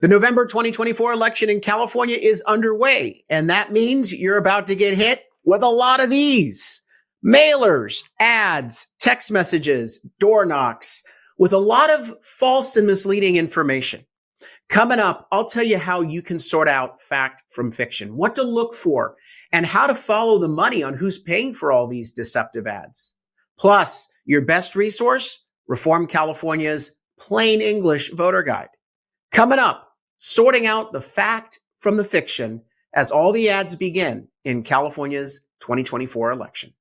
The November 2024 election in California is underway, and that means you're about to get hit with a lot of these mailers, ads, text messages, door knocks, with a lot of false and misleading information. Coming up, I'll tell you how you can sort out fact from fiction, what to look for, and how to follow the money on who's paying for all these deceptive ads. Plus, your best resource, Reform California's Plain English Voter Guide. Coming up, sorting out the fact from the fiction as all the ads begin in California's 2024 election.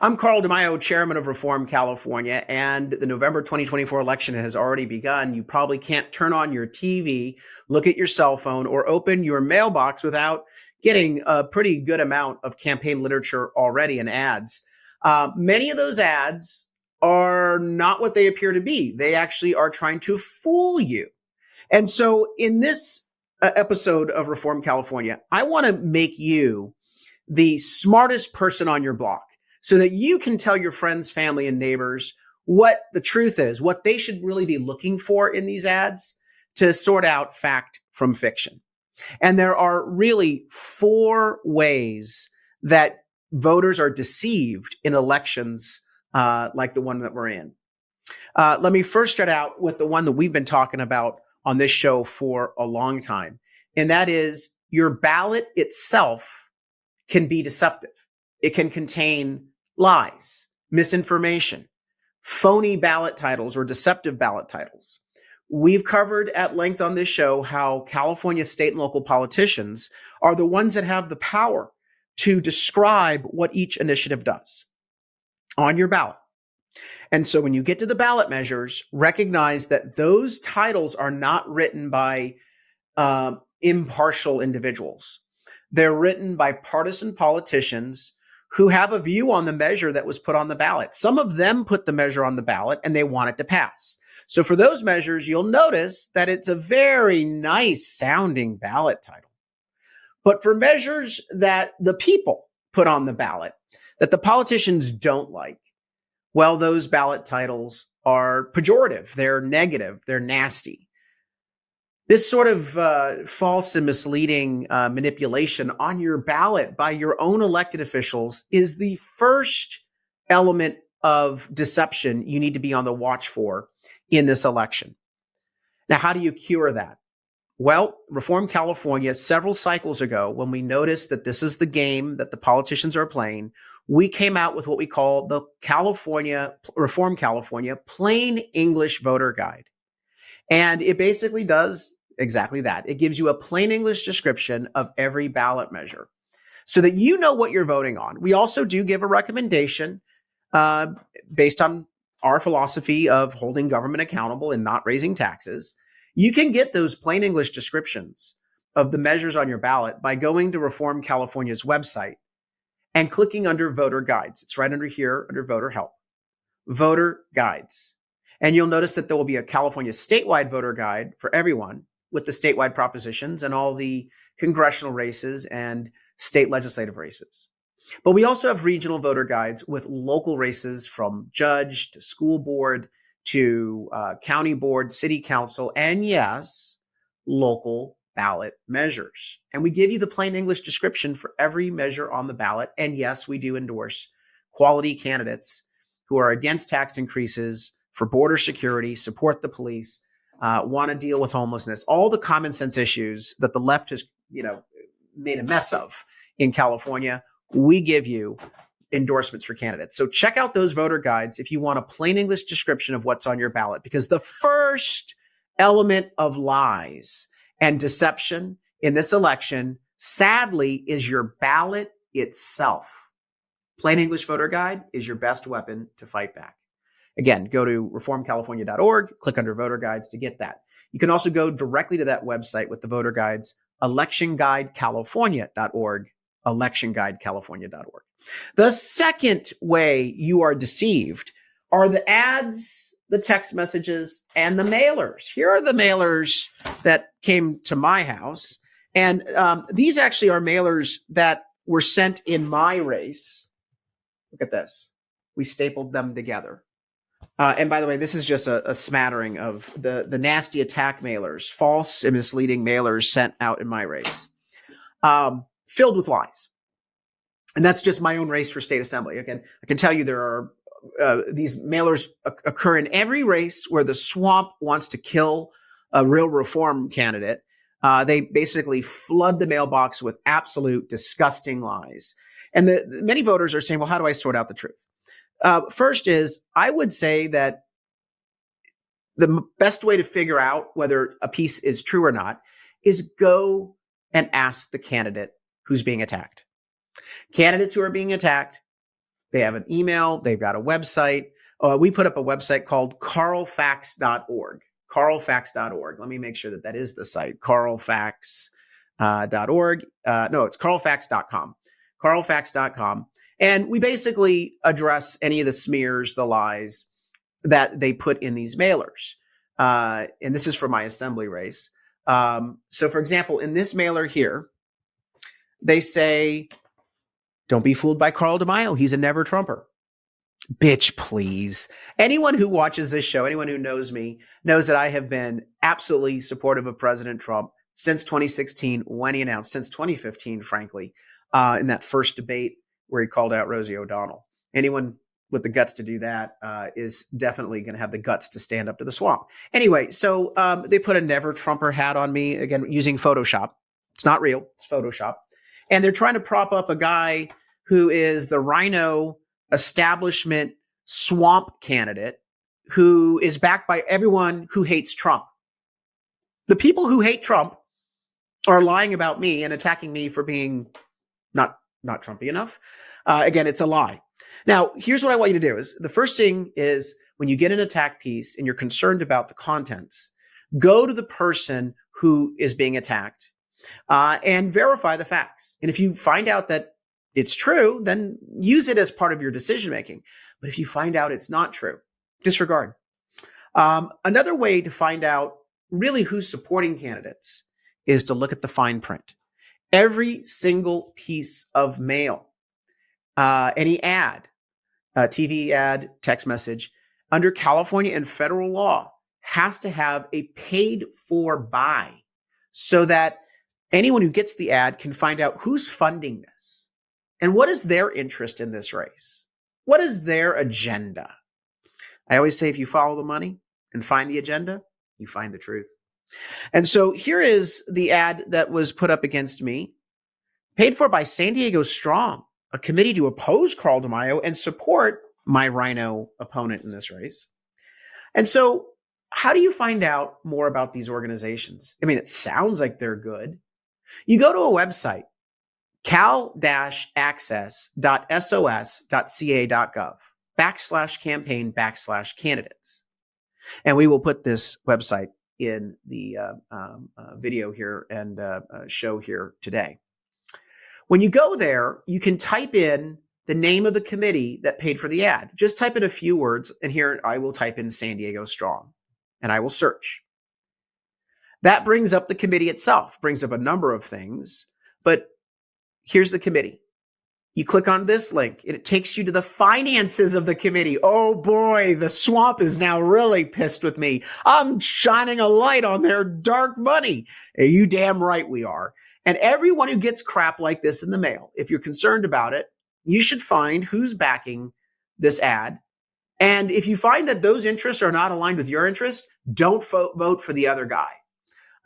I'm Carl DeMaio, chairman of Reform California, and the November 2024 election has already begun. You probably can't turn on your TV, look at your cell phone, or open your mailbox without getting a pretty good amount of campaign literature already and ads. Many of those ads are not what they appear to be. They actually are trying to fool you. And so in this episode of Reform California, I want to make you the smartest person on your block, so that you can tell your friends, family, and neighbors what the truth is, what they should really be looking for in these ads to sort out fact from fiction. And there are really 4 ways that voters are deceived in elections like the one that we're in. Let me first start out with the one that we've been talking about on this show for a long time, and that is your ballot itself can be deceptive. It can contain lies, misinformation, phony ballot titles or deceptive ballot titles. We've covered at length on this show how California state and local politicians are the ones that have the power to describe what each initiative does on your ballot. And so when you get to the ballot measures, recognize that those titles are not written by impartial individuals. They're written by partisan politicians who have a view on the measure that was put on the ballot. Some of them put the measure on the ballot and they want it to pass. So for those measures, you'll notice that it's a very nice sounding ballot title. But for measures that the people put on the ballot, that the politicians don't like, well, those ballot titles are pejorative, they're negative, they're nasty. This sort of false and misleading manipulation on your ballot by your own elected officials is the first element of deception you need to be on the watch for in this election. Now, how do you cure that? Well, Reform California, several cycles ago, when we noticed that this is the game that the politicians are playing, we came out with what we call the Reform California Plain English Voter Guide. And it basically does exactly that. It gives you a plain English description of every ballot measure so that you know what you're voting on. We also do give a recommendation based on our philosophy of holding government accountable and not raising taxes. You can get those plain English descriptions of the measures on your ballot by going to Reform California's website and clicking under Voter Guides. It's right under here, under Voter Help. Voter Guides. And you'll notice that there will be a California statewide voter guide for everyone with the statewide propositions and all the congressional races and state legislative races. But we also have regional voter guides with local races from judge to school board to county board, city council, and yes, local ballot measures. And we give you the plain English description for every measure on the ballot. And yes, we do endorse quality candidates who are against tax increases, for border security, support the police, want to deal with homelessness, all the common sense issues that the left has, made a mess of in California. We give you endorsements for candidates. So check out those voter guides if you want a plain English description of what's on your ballot, because the first element of lies and deception in this election, sadly, is your ballot itself. Plain English voter guide is your best weapon to fight back. Again, go to reformcalifornia.org, click under voter guides to get that. You can also go directly to that website with the voter guides, electionguidecalifornia.org, electionguidecalifornia.org. The second way you are deceived are the ads, the text messages, and the mailers. Here are the mailers that came to my house. And these actually are mailers that were sent in my race Look at this. We stapled them together. And by the way, this is just a smattering of the nasty attack mailers, false and misleading mailers sent out in my race, filled with lies. And that's just my own race for state assembly. Again, I can tell you there are these mailers occur in every race where the swamp wants to kill a real reform candidate. They basically flood the mailbox with absolute disgusting lies. And many voters are saying, well, how do I sort out the truth? First is, I would say that the best way to figure out whether a piece is true or not is go and ask the candidate who's being attacked. Candidates who are being attacked, they have an email, they've got a website. We put up a website called carlfax.org. Carlfax.org. Let me make sure that is the site. Carlfax.org. No, it's carlfax.com. Carlfax.com. And we basically address any of the smears, the lies that they put in these mailers. And this is for my assembly race. So, for example, in this mailer here, they say, don't be fooled by Carl DeMaio. He's a never Trumper. Bitch, please. Anyone who watches this show, anyone who knows me, knows that I have been absolutely supportive of President Trump since 2016 when he announced, since 2015, frankly, in that first debate where he called out Rosie O'Donnell. Anyone with the guts to do that is definitely going to have the guts to stand up to the swamp. Anyway, so they put a never Trumper hat on me, again, using Photoshop. It's not real. It's Photoshop. And they're trying to prop up a guy who is the Rhino establishment swamp candidate who is backed by everyone who hates Trump. The people who hate Trump are lying about me and attacking me for being not Trumpy enough. Again, it's a lie. Now, here's what I want you to do is the first thing is when you get an attack piece and you're concerned about the contents, go to the person who is being attacked and verify the facts. And if you find out that it's true, then use it as part of your decision making. But if you find out it's not true, disregard. Another way to find out really who's supporting candidates is to look at the fine print. Every single piece of mail, any ad, TV ad, text message, under California and federal law has to have a paid for buy so that anyone who gets the ad can find out who's funding this and what is their interest in this race. What is their agenda? I always say if you follow the money and find the agenda, you find the truth. And so here is the ad that was put up against me, paid for by San Diego Strong, a committee to oppose Carl DeMaio and support my Rhino opponent in this race. And so how do you find out more about these organizations? I mean, it sounds like they're good. You go to a website, cal-access.sos.ca.gov/campaign/candidates. And we will put this website in the video here and show here today. When you go there, you can type in the name of the committee that paid for the ad. Just type in a few words, and here I will type in San Diego Strong, and I will search. That brings up the committee itself, brings up a number of things, but here's the committee. You click on this link, and it takes you to the finances of the committee. Oh boy, the swamp is now really pissed with me. I'm shining a light on their dark money. You damn right we are. And everyone who gets crap like this in the mail, if you're concerned about it, you should find who's backing this ad. And if you find that those interests are not aligned with your interest, don't vote for the other guy.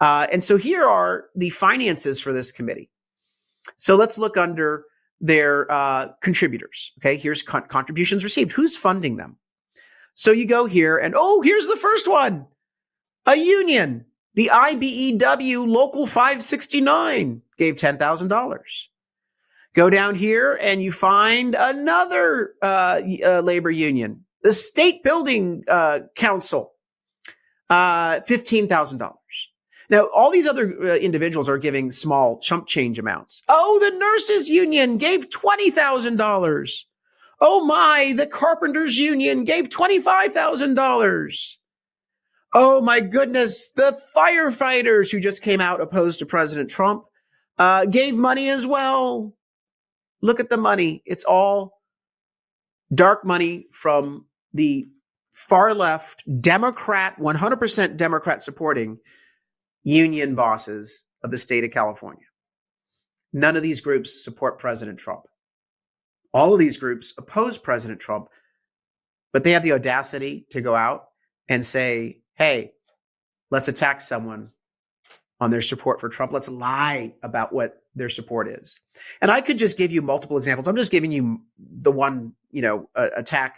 And so here are the finances for this committee. So let's look under their contributors. Okay, here's contributions received. Who's funding them? So you go here and, oh, here's the first one. A union. The IBEW Local 569 gave $10,000. Go down here and you find another labor union. The State Building Council, $15,000. Now, all these other individuals are giving small chump change amounts. Oh, the Nurses Union gave $20,000. Oh my, the Carpenters Union gave $25,000. Oh my goodness, the firefighters who just came out opposed to President Trump gave money as well. Look at the money. It's all dark money from the far left, Democrat, 100% Democrat supporting union bosses of the state of California. None of these groups support President Trump. All of these groups oppose President Trump, but they have the audacity to go out and say, hey, let's attack someone on their support for Trump. Let's lie about what their support is. And I could just give you multiple examples. I'm just giving you the one,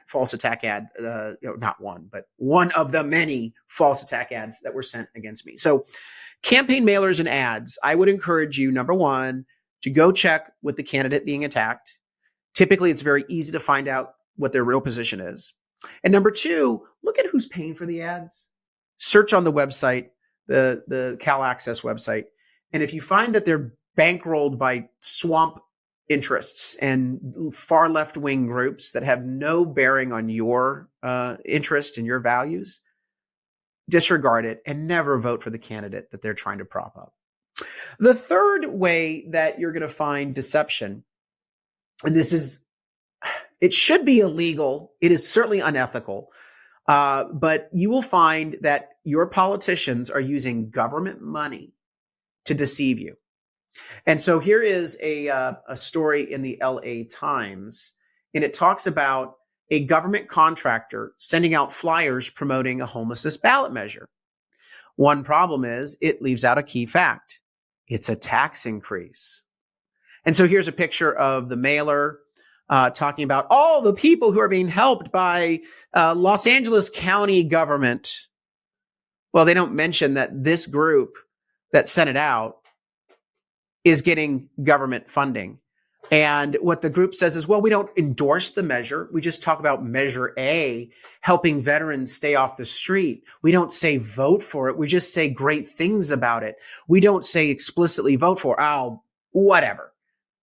false attack ad, not one, but one of the many false attack ads that were sent against me. So campaign mailers and ads, I would encourage you, number one, to go check with the candidate being attacked. Typically, it's very easy to find out what their real position is. And number two, look at who's paying for the ads. Search on the website, the Cal Access website. And if you find that they're bankrolled by swamp interests and far left-wing groups that have no bearing on your interest and your values, disregard it and never vote for the candidate that they're trying to prop up. The third way that you're going to find deception, and it should be illegal. It is certainly unethical. But you will find that your politicians are using government money to deceive you. And so here is a story in the LA Times, and it talks about a government contractor sending out flyers promoting a homelessness ballot measure. One problem is it leaves out a key fact. It's a tax increase. And so here's a picture of the mailer talking about all the people who are being helped by Los Angeles County government. Well, they don't mention that this group that sent it out is getting government funding. And what the group says is, well, we don't endorse the measure. We just talk about Measure A, helping veterans stay off the street. We don't say vote for it. We just say great things about it. We don't say explicitly vote for it. Oh, whatever.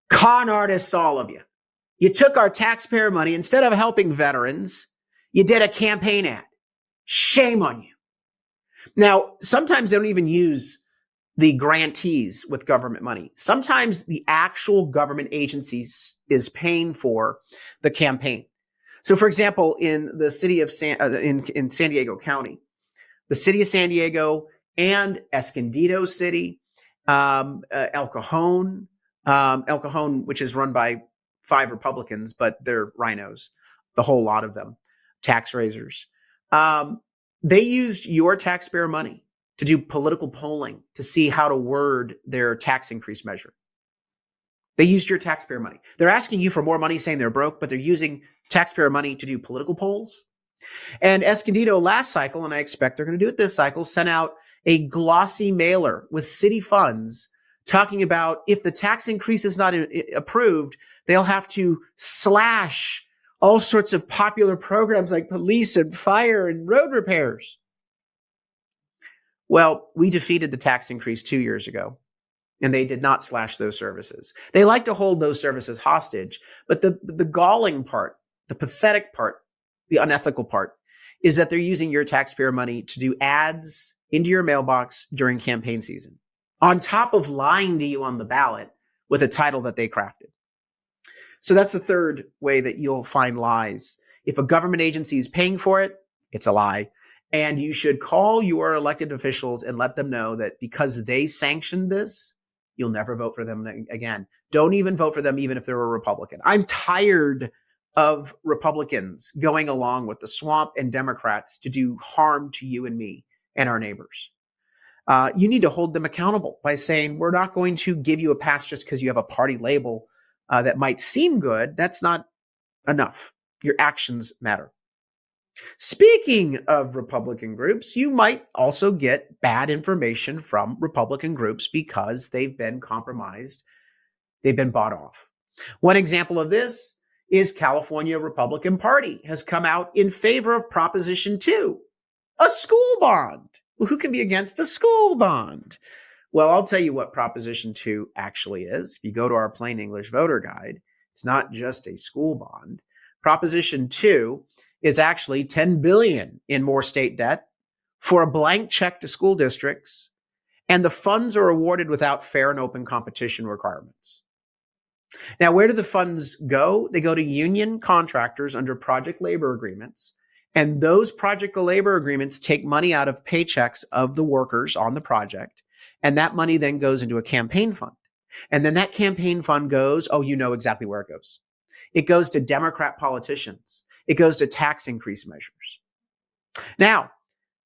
Con artists, all of you. You took our taxpayer money. Instead of helping veterans, you did a campaign ad. Shame on you. Now, sometimes they don't even use the grantees with government money. Sometimes the actual government agencies is paying for the campaign. So, for example, in the city of in San Diego County, the city of San Diego and Escondido City, El Cajon, which is run by 5 Republicans, but they're rhinos, the whole lot of them, tax raisers. They used your taxpayer money to do political polling to see how to word their tax increase measure. They used your taxpayer money. They're asking you for more money, saying they're broke, but they're using taxpayer money to do political polls. And Escondido last cycle, and I expect they're going to do it this cycle, sent out a glossy mailer with city funds talking about if the tax increase is not approved, they'll have to slash all sorts of popular programs like police and fire and road repairs. Well, we defeated the tax increase 2 years ago, and they did not slash those services. They like to hold those services hostage, but the galling part, the pathetic part, the unethical part is that they're using your taxpayer money to do ads into your mailbox during campaign season, on top of lying to you on the ballot with a title that they crafted. So that's the third way that you'll find lies. If a government agency is paying for it, it's a lie. And you should call your elected officials and let them know that because they sanctioned this, you'll never vote for them again. Don't even vote for them, even if they're a Republican. I'm tired of Republicans going along with the swamp and Democrats to do harm to you and me and our neighbors. You need to hold them accountable by saying, we're not going to give you a pass just because you have a party label that might seem good. That's not enough. Your actions matter. Speaking of Republican groups, you might also get bad information from Republican groups because they've been compromised. They've been bought off. One example of this is California Republican Party has come out in favor of Proposition 2, a school bond. Well, who can be against a school bond? Well, I'll tell you what Proposition 2 actually is. If you go to our plain English voter guide, it's not just a school bond. Proposition 2 is actually $10 billion in more state debt for a blank check to school districts, and the funds are awarded without fair and open competition requirements. Now, where do the funds go? They go to union contractors under project labor agreements. And those project labor agreements take money out of paychecks of the workers on the project. And that money then goes into a campaign fund. And then that campaign fund goes, oh, you know exactly where it goes. It goes to Democrat politicians. It goes to tax increase measures. Now,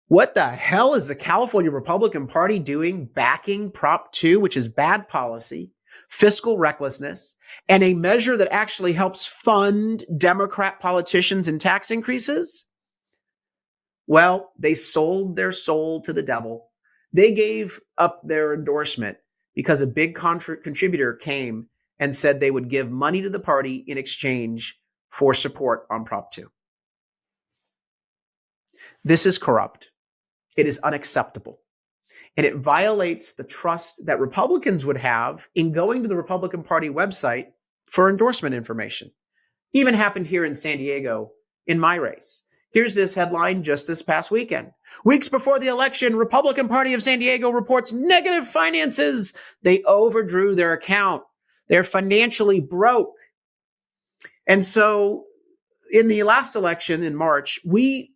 what the hell is the California Republican Party doing backing Prop 2, which is bad policy, fiscal recklessness, and a measure that actually helps fund Democrat politicians and tax increases? Well, they sold their soul to the devil. They gave up their endorsement because a big contributor came and said they would give money to the party in exchange for support on Prop 2. This is corrupt. It is unacceptable. And it violates the trust that Republicans would have in going to the Republican Party website for endorsement information. Even happened here in San Diego in my race. Here's this headline just this past weekend. Weeks before the election, Republican Party of San Diego reports negative finances. They overdrew their account. They're financially broke. And so in the last election in March, we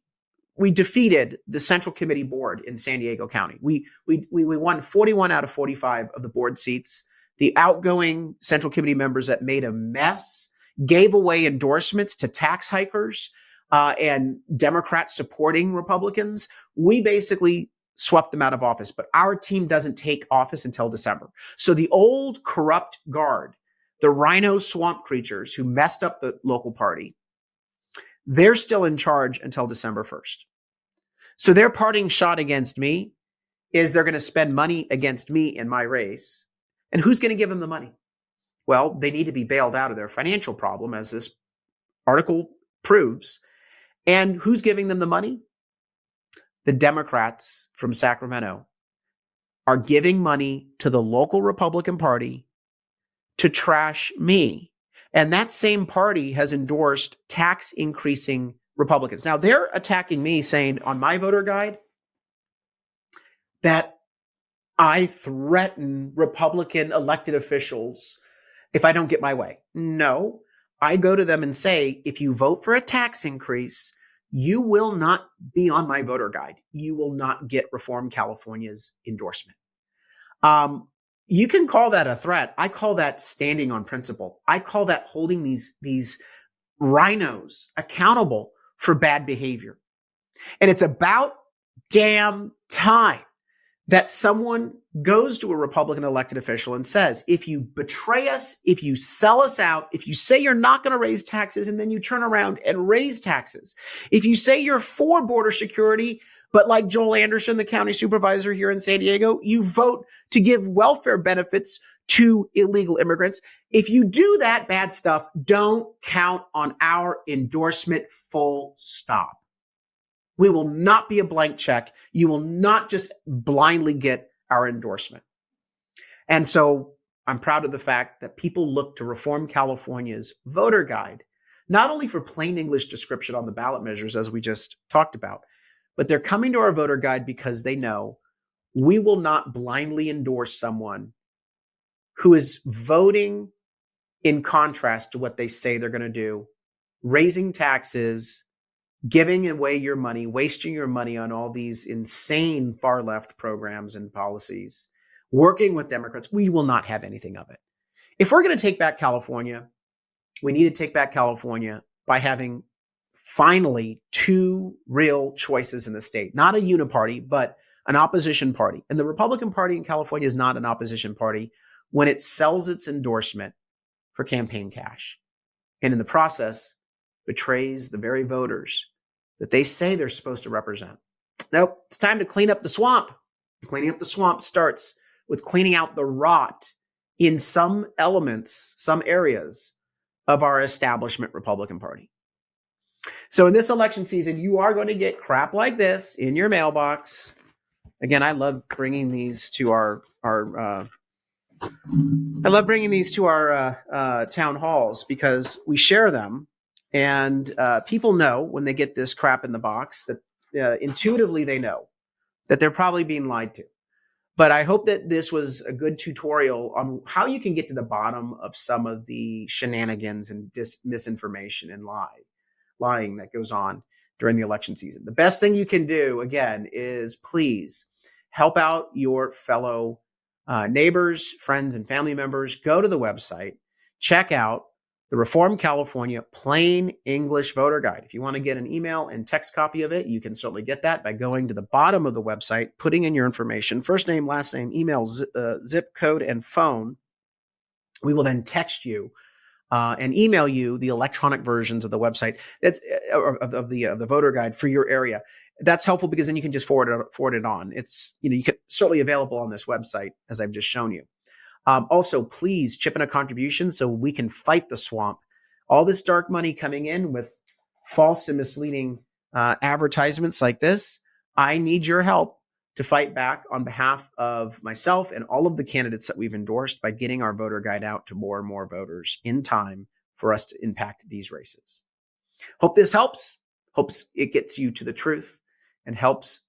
defeated the Central Committee board in San Diego County. We won 41 out of 45 of the board seats. The outgoing Central Committee members that made a mess gave away endorsements to tax hikers and Democrats supporting Republicans. We basically swept them out of office, but our team doesn't take office until December. So the old corrupt guard, the rhino swamp creatures who messed up the local party, they're still in charge until December 1st. So their parting shot against me is they're going to spend money against me in my race. And who's going to give them the money? Well, they need to be bailed out of their financial problem, as this article proves. And who's giving them the money? The Democrats from Sacramento are giving money to the local Republican Party to trash me. And that same party has endorsed tax increasing Republicans. Now, they're attacking me, saying on my voter guide that I threaten Republican elected officials if I don't get my way. No, I go to them and say, if you vote for a tax increase, you will not be on my voter guide. You will not get Reform California's endorsement. You can call that a threat. I call that standing on principle. I call that holding these rhinos accountable for bad behavior. And it's about damn time that someone goes to a Republican elected official and says, if you betray us, if you sell us out, if you say you're not going to raise taxes and then you turn around and raise taxes, if you say you're for border security, but like Joel Anderson, the county supervisor here in San Diego, you vote to give welfare benefits to illegal immigrants. If you do that bad stuff, don't count on our endorsement, full stop. We will not be a blank check. You will not just blindly get our endorsement. And so I'm proud of the fact that people look to Reform California's voter guide, not only for plain English description on the ballot measures, as we just talked about, but they're coming to our voter guide because they know we will not blindly endorse someone who is voting in contrast to what they say they're going to do, raising taxes, giving away your money, wasting your money on all these insane far left programs and policies, working with Democrats. We will not have anything of it. If we're going to take back California, we need to take back California by having finally two real choices in the state, not a uniparty, but an opposition party. And the Republican Party in California is not an opposition party when it sells its endorsement for campaign cash. And in the process, betrays the very voters that they say they're supposed to represent. Nope, it's time to clean up the swamp. Cleaning up the swamp starts with cleaning out the rot in some elements, some areas of our establishment Republican Party. So in this election season, you are going to get crap like this in your mailbox. Again, I love bringing these to our town halls because we share them. And people know when they get this crap in the box that intuitively they know that they're probably being lied to. But I hope that this was a good tutorial on how you can get to the bottom of some of the shenanigans and misinformation and lying that goes on during the election season. The best thing you can do, again, is please help out your fellow neighbors, friends, and family members. Go to the website, check out the Reform California Plain English Voter Guide. If you want to get an email and text copy of it, you can certainly get that by going to the bottom of the website, putting in your information, first name, last name, email, zip code, and phone. We will then text you and email you the electronic versions of the website that's of the voter guide for your area. That's helpful because then you can just forward it on. It's you can certainly available on this website as I've just shown you. Also, please chip in a contribution so we can fight the swamp. All this dark money coming in with false and misleading advertisements like this. I need your help to fight back on behalf of myself and all of the candidates that we've endorsed by getting our voter guide out to more and more voters in time for us to impact these races. Hope this helps. Hopes it gets you to the truth and helps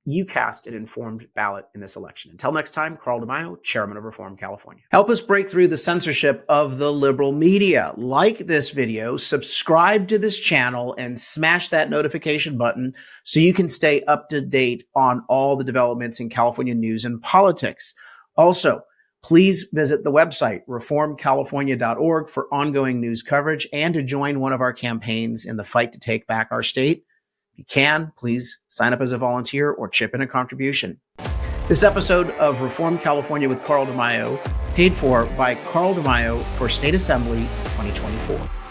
you cast an informed ballot in this election. Until next time, Carl DeMaio, Chairman of Reform California. Help us break through the censorship of the liberal media. Like this video, subscribe to this channel, and smash that notification button so you can stay up to date on all the developments in California news and politics. Also, please visit the website, reformcalifornia.org, for ongoing news coverage and to join one of our campaigns in the fight to take back our state. If you can, please sign up as a volunteer or chip in a contribution. This episode of Reform California with Carl DeMaio, paid for by Carl DeMaio for State Assembly 2024.